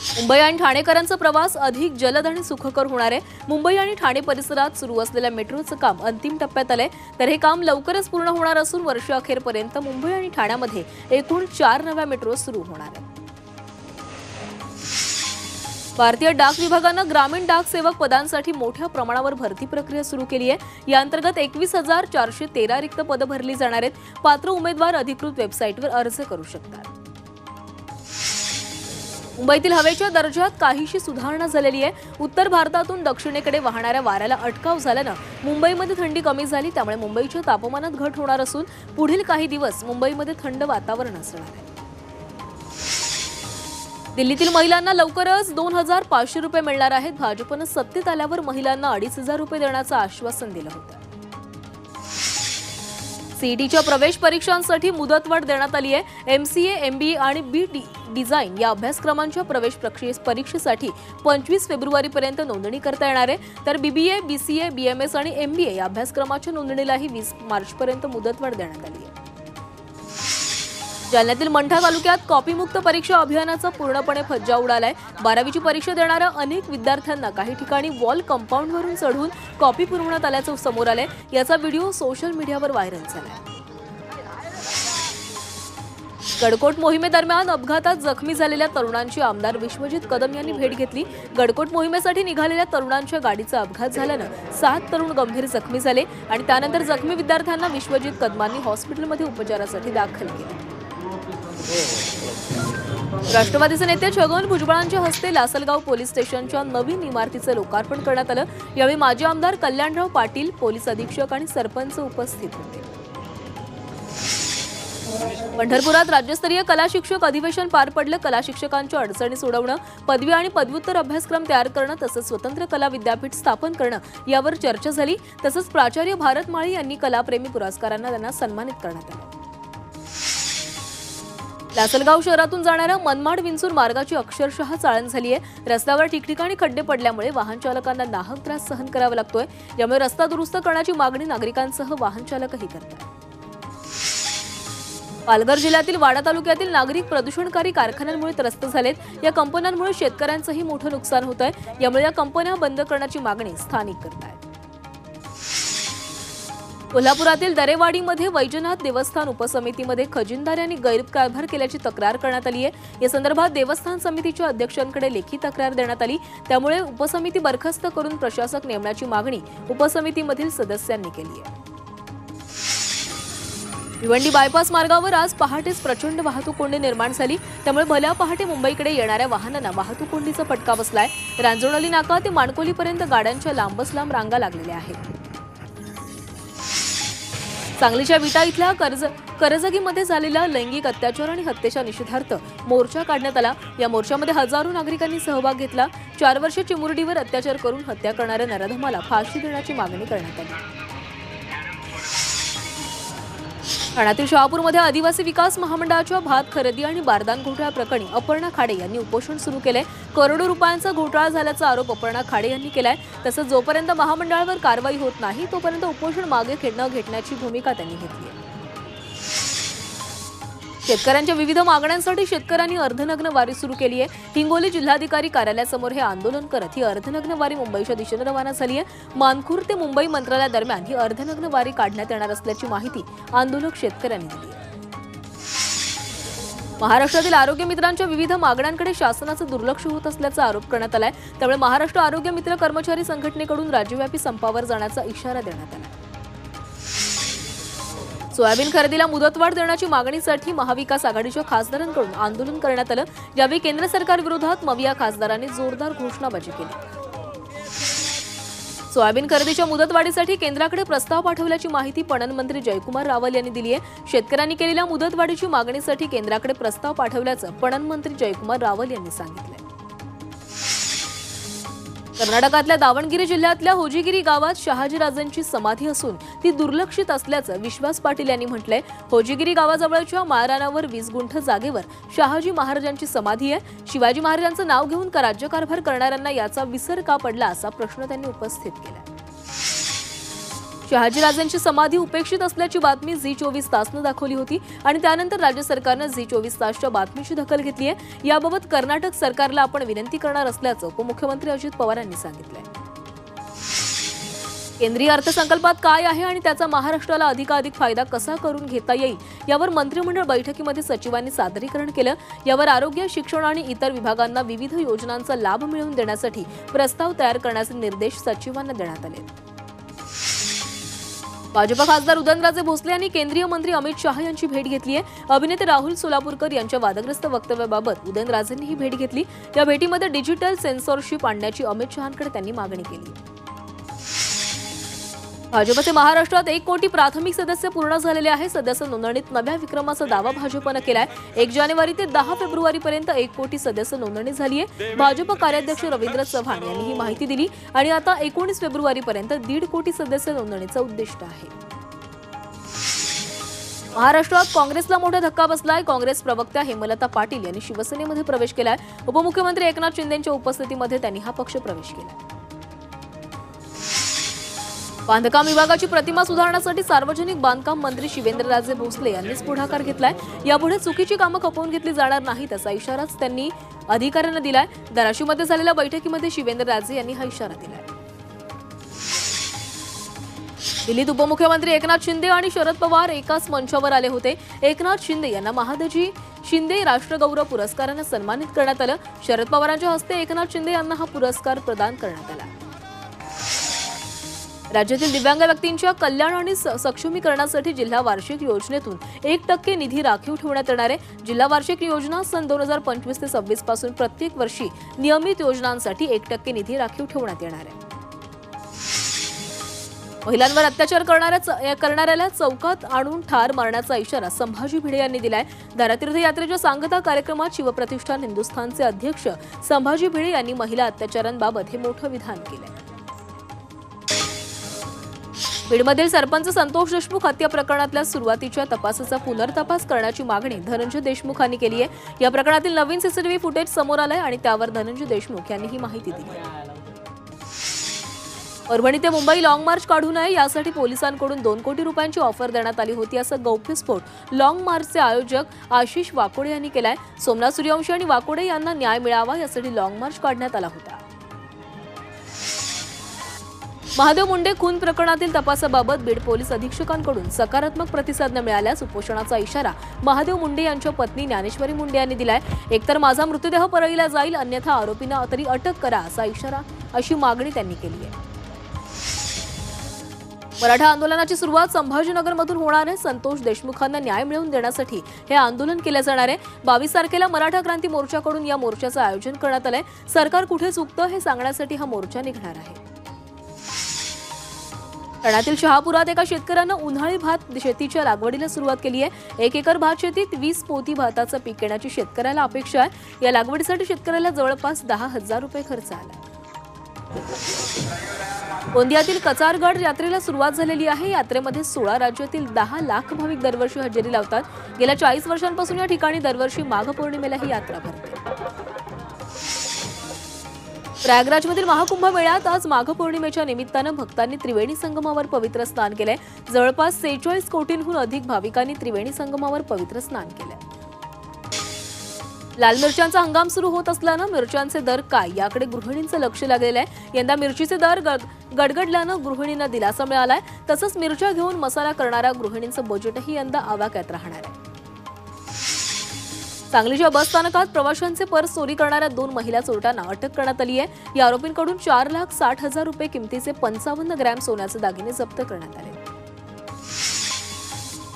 मुंबई आणि ठाणेकरांचा प्रवास अधिक जलद आणि सुखकर होणार आहे। मुंबई आणि ठाणे परिसरात सुरू असलेल्या मेट्रोचं काम अंतिम टप्प्यात आलंय, तर हे काम लवकरच पूर्ण होणार असून वर्षअखेरपर्यंत मुंबई आणि ठाण्यामध्ये एकूण 4 नव्या मेट्रो सुरू होणार आहेत। भारतीय डाक विभागानं ग्रामीण डाक सेवक पदांसाठी मोठ्या प्रमाणावर भरती प्रक्रिया सुरू केली आहे। या अंतर्गत 21,413 रिक्त पदं भरली जाणार आहेत। पात्र उमेदवार अधिकृत वेबसाईटवर अर्ज करू शकतात। मुंबईतील हवेच्या दर्जात काहीशी सुधारणा झालेली आहे। उत्तर भारतातून दक्षिणेकडे वाहणाऱ्या वाऱ्याला अटकाव झाल्यानं मुंबईमध्ये थंडी कमी झाली, त्यामुळे मुंबईच्या तापमानात घट होणार असून पुढील काही दिवस मुंबईमध्ये थंड वातावरण असणार आहे। दिल्लीतील महिलांना लवकरच 2,500 रुपये मिळणार आहेत। भाजपनं सत्तेत आल्यावर महिलांना 2,500 रुपये देण्याचं आश्वासन दिलं होतं। सीईटीच्या प्रवेश परीक्षांसाठी मुदतवाढ देण्यात आली आहे। MCA, MBA आणि BD डिझाइन या अभ्यासक्रमांच्या प्रवेश परीक्षेसाठी 25 फेब्रुवारीपर्यंत नोंदणी करता येणार आहे, तर BBA, BCA, BMS आणि MBA या अभ्यासक्रमाच्या नोंदणीलाही 20 मार्चपर्यंत मुदतवाढ देण्यात आली आहे। जालन्यातील मंठा तालुक्यात कॉपीमुक्त परीक्षा अभियानाचा पूर्णपणे फज्जा उडालाय। 12वीची परीक्षा देणाऱ्या अनेक विद्यार्थ्यांना काही ठिकाणी वॉल कंपाऊंडवरून चढून कॉपी पुरवण्यात आल्याचं समोर आलंय। याचा व्हिडिओ सोशल मीडियावर व्हायरल झालाय। गडकोट मोहिमेदरम्यान अपघातात जखमी झालेल्या तरुणांची आमदार विश्वजित कदम यांनी भेट घेतली। गडकोट मोहिमेसाठी निघालेल्या तरुणांच्या गाडीचा अपघात झाल्यानं 7 तरुण गंभीर जखमी झाले आणि त्यानंतर जखमी विद्यार्थ्यांना विश्वजित कदमांनी हॉस्पिटलमध्ये उपचारासाठी दाखल केले। राष्ट्रवादीचे नेते छगन भुजबळांच्या हस्ते लासलगाव पोलीस स्टेशनच्या नवीन इमारतीचं लोकार्पण करण्यात आलं। यावेळी माजी आमदार कल्याणराव पाटील, पोलीस अधीक्षक आणि सरपंच उपस्थित होते। पंढरपुरात राज्यस्तरीय कला शिक्षक अधिवेशन पार पडलं। कला शिक्षकांच्या अडचणी सोडवणं, पदवी आणि पदव्युत्तर अभ्यासक्रम तयार करणं तसंच स्वतंत्र कला विद्यापीठ स्थापन करणं यावर चर्चा झाली। तसंच प्राचार्य भारत माळी यांनी कलाप्रेमी पुरस्कारांना त्यांना सन्मानित करण्यात आलं। लासलगाव शहरातून जाणाऱ्या मनमाड-विंचूर मार्गाची अक्षरशः चाळण झाली आहे। रस्त्यावर ठिकठिकाणी खड्डे पडल्यामुळे वाहन चालकांना नाहक त्रास सहन करावा लागतोय। यामुळे रस्ता दुरुस्त करण्याची मागणी नागरिकांसह वाहन चालकही करतात। पालघर जिल्ह्यातील वाडा तालुक्यातील नागरिक प्रदूषणकारी कारखान्यांमुळे त्रस्त झालेत। या कंपन्यांमुळे शेतकऱ्यांचंही मोठं नुकसान होत आहे। यामुळे या कंपन्या बंद करण्याची मागणी स्थानिक करत आहेत। कोल्हापुरातील दरेवाडीमध्ये वैजनाथ देवस्थान उपसमितीमध्ये खजिनदार यांनी गैरकारभार केल्याची तक्रार करण्यात आली आहे। या संदर्भात देवस्थान समितीच्या अध्यक्षांकडे लेखी तक्रार देण्यात आली, त्यामुळे उपसमिती बरखास्त करून प्रशासक नेमण्याची मागणी उपसमितीमधील सदस्यांनी केली आहे। भिवंडी बायपास मार्गावर आज पहाटेच प्रचंड वाहतूक कोंडी निर्माण झाली, त्यामुळे भल्या पहाटे मुंबईकडे येणाऱ्या वाहनांना वाहतूक कोंडीचा फटका बसलाय। रांजणोली नाका ते माणकोलीपर्यंत गाड्यांच्या लांबच लांब रांगा लागलेल्या आहेत। सांगलीच्या विटा इथल्या करजगीमध्ये झालेल्या लैंगिक अत्याचार आणि हत्येच्या निषेधार्थ मोर्चा काढण्यात आला। या मोर्चामध्ये हजारो नागरिकांनी सहभाग घेतला। 4 वर्षीय चिमुरडीवर अत्याचार करून हत्या करणाऱ्या नराधमाला फाशी देण्याची मागणी करण्यात आली। ठाण्यातील शहापूरमध्ये आदिवासी विकास महामंडळाच्या भात खरेदी आणि बारदान घोटाळा प्रकरणी अपर्णा खाडे यांनी उपोषण सुरू केलंय। करोडो रुपयांचा घोटाळा झाल्याचा आरोप अपर्णा खाडे यांनी केलाय। तसंच जोपर्यंत महामंडळावर कारवाई होत नाही तोपर्यंत उपोषण मागे घेण्याची भूमिका त्यांनी घेतली आहे। शेतकऱ्यांच्या विविध मागण्यांसाठी शेतकऱ्यांनी अर्धनग्न वारी सुरू केली आहे। हिंगोली जिल्हाधिकारी कार्यालयासमोर हे आंदोलन करत ही अर्धनग्न वारी मुंबईच्या दिशेने रवाना झाली आहे। मानखुर्द ते मुंबई मंत्रालयादरम्यान ही अर्धनग्न वारी काढण्यात येणार असल्याची माहिती आंदोलक शेतकऱ्यांनी दिली आहे। महाराष्ट्रातील आरोग्य मित्रांच्या विविध मागण्यांकडे शासनाचं दुर्लक्ष होत असल्याचा आरोप करण्यात आलाय, त्यामुळे महाराष्ट्र आरोग्य मित्र कर्मचारी संघटनेकडून राज्यव्यापी संपावर जाण्याचा इशारा देण्यात आला। सोयाबीन खरेदीला मुदतवाढ देण्याची मागणीसाठी महाविकास आघाडीच्या खासदारांकडून आंदोलन करण्यात आलं। यावेळी केंद्र सरकार विरोधात मविया खासदारांनी जोरदार घोषणाबाजी केली। सोयाबीन खरेदीच्या मुदतवाढीसाठी केंद्राकडे प्रस्ताव पाठवल्याची माहिती पणन मंत्री जयकुमार रावल यांनी दिली आहे। शेतकऱ्यांनी केलेल्या मुदतवाढीची मागणीसाठी केंद्राकडे प्रस्ताव पाठवल्याचं पणन मंत्री जयकुमार रावल यांनी सांगितलं। कर्नाटकातल्या दावणगिरी जिल्ह्यातल्या होजिगिरी गावात शहाजीराजांची समाधी असून ती दुर्लक्षित असल्याचं विश्वास पाटील यांनी म्हटलंय। होजिगिरी गावाजवळच्या माळरानावर 20 गुंठ जागेवर शहाजी महाराजांची समाधी आहे। शिवाजी महाराजांचं नाव घेऊन राज्यकारभार करणाऱ्यांना याचा विसर का पडला असा प्रश्न त्यांनी उपस्थित केला। शहाजीराजेंची समाधी उपेक्षित असल्याची बातमी झी24 तासनं दाखवली होती आणि त्यानंतर राज्य सरकारनं झी24 तासच्या बातमीची दखल घेतली आहे। याबाबत कर्नाटक सरकारला आपण विनंती करणार असल्याचं उपमुख्यमंत्री अजित पवार यांनी सांगितलंय। केंद्रीय अर्थसंकल्पात काय आहे आणि त्याचा महाराष्ट्राला अधिकाधिक फायदा कसा करून घेता येईल यावर मंत्रिमंडळ बैठकीमध्ये सचिवांनी सादरीकरण केलं। यावर आरोग्य, शिक्षण आणि इतर विभागांना विविध योजनांचा लाभ मिळवून देण्यासाठी प्रस्ताव तयार करण्याचे निर्देश सचिवांना देण्यात आले। भाजप खासदार उदयनराजे भोसले यांनी केंद्रीय मंत्री अमित शहा यांची भेट घेतली आहे। अभिनेते राहुल सोलापूरकर यांच्या वादग्रस्त वक्तव्याबाबत उदयनराजेंनी ही भेट घेतली। या भेटीमध्ये डिजिटल सेन्सॉरशिप आणण्याची अमित शहांकडे त्यांनी मागणी केली। भाजपचे महाराष्ट्रात 1 कोटी प्राथमिक सदस्य पूर्ण झालेले आहे। सदस्य नोंदणीत नव्या विक्रमाचा दावा भाजपने केलाय। 1 जानेवारी ते 10 फेब्रुवारीपर्यंत 1 कोटी सदस्य नोंदणी झाली आहे। भाजप कार्याध्यक्ष रवींद्र चव्हाण यांनी ही माहिती दिली आणि आता 19 फेब्रुवारीपर्यंत 1.5 कोटी सदस्य नोंदणीचं उद्दिष्ट आहे। महाराष्ट्रात काँग्रेसला मोठा धक्का बसलाय। काँग्रेस प्रवक्त्या हेमलता पाटील यांनी शिवसेनेमध्ये प्रवेश केलाय। उपमुख्यमंत्री एकनाथ शिंदेंच्या उपस्थितीमध्ये त्यांनी हा पक्ष प्रवेश केला। बांधकाम विभागाची प्रतिमा सुधारण्यासाठी सार्वजनिक बांधकाम मंत्री शिवेंद्रराजे भोसले यांनीच पुढाकार घेतलाय। यापुढे चुकीची कामं खपवून घेतली जाणार नाहीत असा इशाराच त्यांनी अधिकाऱ्यांना दिलाय। धाराशिवमध्ये झालेल्या बैठकीमध्ये शिवेंद्रराजे यांनी हा इशारा दिलाय। दिल्लीत उपमुख्यमंत्री एकनाथ शिंदे आणि शरद पवार एकाच मंचावर आले होते। एकनाथ शिंदे यांना महादजी शिंदे राष्ट्रगौरव पुरस्काराने सन्मानित करण्यात आलं। शरद पवारांच्या हस्ते एकनाथ शिंदे यांना हा पुरस्कार प्रदान करण्यात आला। राज्यातील दिव्यांग व्यक्तींच्या कल्याण आणि सक्षमीकरणासाठी जिल्हा वार्षिक योजनेतून 1% निधी राखीव ठेवण्यात येणार आहे। जिल्हा वार्षिक योजना सन 2025 ते 26 पासून प्रत्येक वर्षी नियमित योजनांसाठी 1% निधी राखीव ठेवण्यात येणार आहे। महिलांवर अत्याचार करणाऱ्याला चौकात आणून ठार मारण्याचा इशारा संभाजी भिडे यांनी दिलाय। दारातीर्थ यात्रेच्या सांगता कार्यक्रमात शिवप्रतिष्ठान हिंदुस्थानचे अध्यक्ष संभाजी भिडे यांनी महिला अत्याचारांबाबत हे मोठं विधान केलंय। बीडमधील सरपंच संतोष देशमुख हत्या प्रकरणातल्या सुरुवातीच्या तपासाचा पुनर्तपास करण्याची मागणी धनंजय देशमुखांनी केली आहे। या प्रकरणातील नवीन सीसीटीव्ही फुटेज समोर आलंय आणि त्यावर धनंजय देशमुख यांनी ही माहिती दिली। परभणी ते मुंबई लॉंग मार्च काढू नये यासाठी पोलिसांकडून 2 कोटी रुपयांची ऑफर देण्यात आली होती असं गौप्यस्फोट लॉंग मार्चचे आयोजक आशिष वाकोडे यांनी केलाय। सोमनाथ सूर्यवंशी आणि वाकोडे यांना न्याय मिळावा यासाठी लॉंग मार्च काढण्यात आला होता। महादेव मुंडे खून प्रकरणातील तपासाबाबत बीड पोलीस अधीक्षकांकडून सकारात्मक प्रतिसाद न मिळाल्यास उपोषणाचा इशारा महादेव मुंडे यांच्या पत्नी ज्ञानेश्वरी मुंडे यांनी दिलाय। एकतर माझा मृतदेह परळीला जाईल अन्यथा आरोपींना तरी अटक करा असा इशारा अशी मागणी त्यांनी केली आहे। मराठा आंदोलनाची सुरुवात संभाजीनगरमधून होणार आहे। संतोष देशमुखांना न्याय मिळवून देण्यासाठी हे आंदोलन केले जाणार आहे। 22 तारखेला मराठा क्रांती मोर्चाकडून या मोर्चाचं आयोजन करण्यात आलंय। सरकार कुठे चुकतं हे सांगण्यासाठी हा मोर्चा निघणार आहे। ठाण्यातील शहापुरात एका शेतकऱ्यानं उन्हाळी भात शेतीच्या लागवडीला सुरुवात केली आहे। 1 एकर भात शेतीत 20 पोती भाताचं पीक येण्याची शेतकऱ्याला अपेक्षा आहे। या लागवडीसाठी शेतकऱ्याला जवळपास 10,000 रुपये खर्च आला। गोंदियातील कचारगड यात्रेला सुरुवात झालेली आहे। यात्रेमध्ये 16 राज्यातील 10 लाख भाविक दरवर्षी हजेरी लावतात। गेल्या 40 वर्षांपासून या ठिकाणी दरवर्षी माघ पौर्णिमेला ही यात्रा भरते। प्रयागराजमधील महाकुंभ मेळ्यात आज माघ पौर्णिमेच्या निमित्तानं भक्तांनी त्रिवेणी संगमावर पवित्र स्नान केलंय। जवळपास 46 कोटींहून अधिक भाविकांनी त्रिवेणी संगमावर पवित्र स्नान केलंय। लाल मिरच्यांचा हंगाम सुरू होत असल्यानं मिरच्यांचे दर काय याकडे गृहिणींचं लक्ष लागलेलं आहे। यंदा मिरचीचे दर गडगडल्यानं गृहिणींना दिलासा मिळालाय। तसंच मिरच्या घेऊन मसाला करणाऱ्या गृहिणींचं बजेटही यंदा आवाक्यात राहणार आहे। सांगलीच्या बस स्थानकात प्रवाशांचे पर्स चोरी करणाऱ्या 2 महिला चोरट्यांना अटक करण्यात आली आहे। या आरोपींकडून 4,60,000 रुपये किमतीचे 55 ग्रॅम सोन्याचे दागिने जप्त करण्यात आले।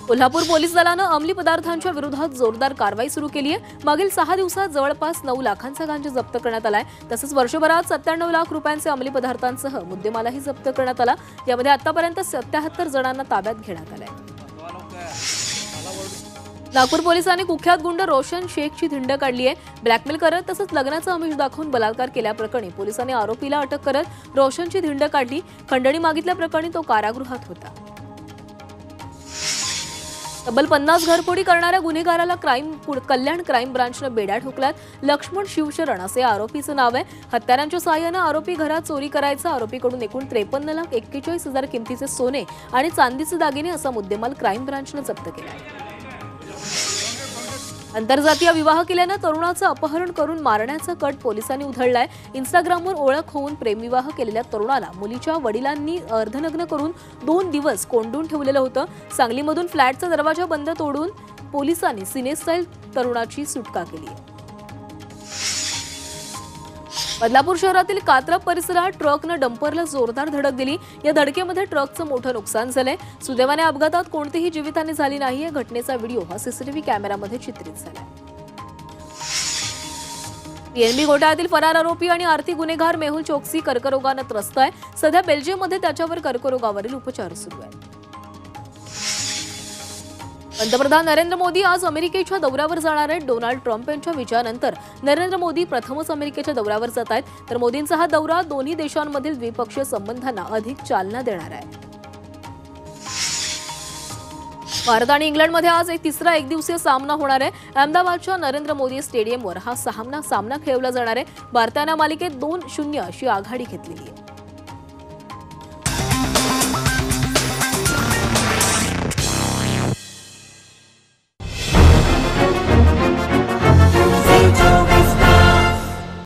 कोल्हापूर पोलीस दलानं अंमली पदार्थांच्या विरोधात जोरदार कारवाई सुरू केली आहे। मागील 6 दिवसात जवळपास 9 लाखांचा गांजा जप्त करण्यात आलाय। तसंच वर्षभरात 97 लाख रुपयांचे अंमली पदार्थांसह मुद्देमालही जप्त करण्यात आला। यामध्ये आतापर्यंत 77 जणांना ताब्यात घेण्यात आलंय। नागपूर पोलिसांनी कुख्यात गुंड रोशन शेखची धिंड काढली आहे। ब्लॅकमेल करत तसंच लग्नाचं आमिष दाखवून बलात्कार केल्याप्रकरणी पोलिसांनी आरोपीला अटक करत रोशनची धिंड काढली। खंडणी मागितल्याप्रकरणी तो कारागृहात होता। तब्बल 50 घरफोडी करणाऱ्या गुन्हेगाराला कल्याण क्राईम ब्रांचनं बेड्या ठोकल्यात. लक्ष्मण शिवशरण असे आरोपीचं नाव आहे. हत्यारांच्या साहाय्यानं आरोपी घरात चोरी करायचा. आरोपीकडून एकूण 53,41,000 किमतीचे सोने आणि चांदीचे दागिने असा मुद्देमाल क्राईम ब्रांचनं जप्त केला. आंतरजातीय विवाह केल्यानं तरुणाचं अपहरण करून मारण्याचा कट पोलिसांनी उधळलाय. इंस्टाग्रामवर ओळख होऊन प्रेमविवाह केलेल्या तरुणाला मुलीच्या वडिलांनी अर्धनग्न करून 2 दिवस कोंडून ठेवलेलं होतं. सांगलीमधून फ्लॅटचा दरवाजा बंद तोडून पोलिसांनी सिनेस्टाईल तरुणाची सुटका केली आहे. बदलापूर शहरातील कात्रप परिसरात ट्रकनं डंपरला जोरदार धडक दिली. या धडकेमध्ये ट्रकचं मोठं नुकसान झालंय. सुदैवाने अपघातात कोणतीही जीवितहानी झाली नाहीये. घटनेचा व्हिडिओ हा सीसीटीव्ही कॅमेऱ्यामध्ये चित्रित झालाय. पीएनबी घोटाळ्यातील फरार आरोपी आणि आर्थिक गुन्हेगार मेहुल चोक्सी कर्करोगानं त्रस्त आहे. सध्या बेल्जियममध्ये त्याच्यावर कर्करोगावरील उपचार सुरू आहेत. पंतप्रधान नरेंद्र मोदी आज अमेरिकेच्या दौऱ्यावर जाणार आहेत. डोनाल्ड ट्रम्प यांच्या विजयानंतर नरेंद्र मोदी प्रथमच अमेरिकेच्या दौऱ्यावर जात आहेत. तर मोदींचा हा दौरा दोन्ही देशांमधील द्विपक्षीय संबंधांना अधिक चालना देणार आहे. भारत आणि इंग्लंडमध्ये आज एक तिसरा एकदिवसीय सामना होणार आहे. अहमदाबादच्या नरेंद्र मोदी स्टेडियमवर हा सामना खेळवला जाणार आहे. भारतानं मालिकेत 2-0 अशी आघाडी घेतलेली आहे.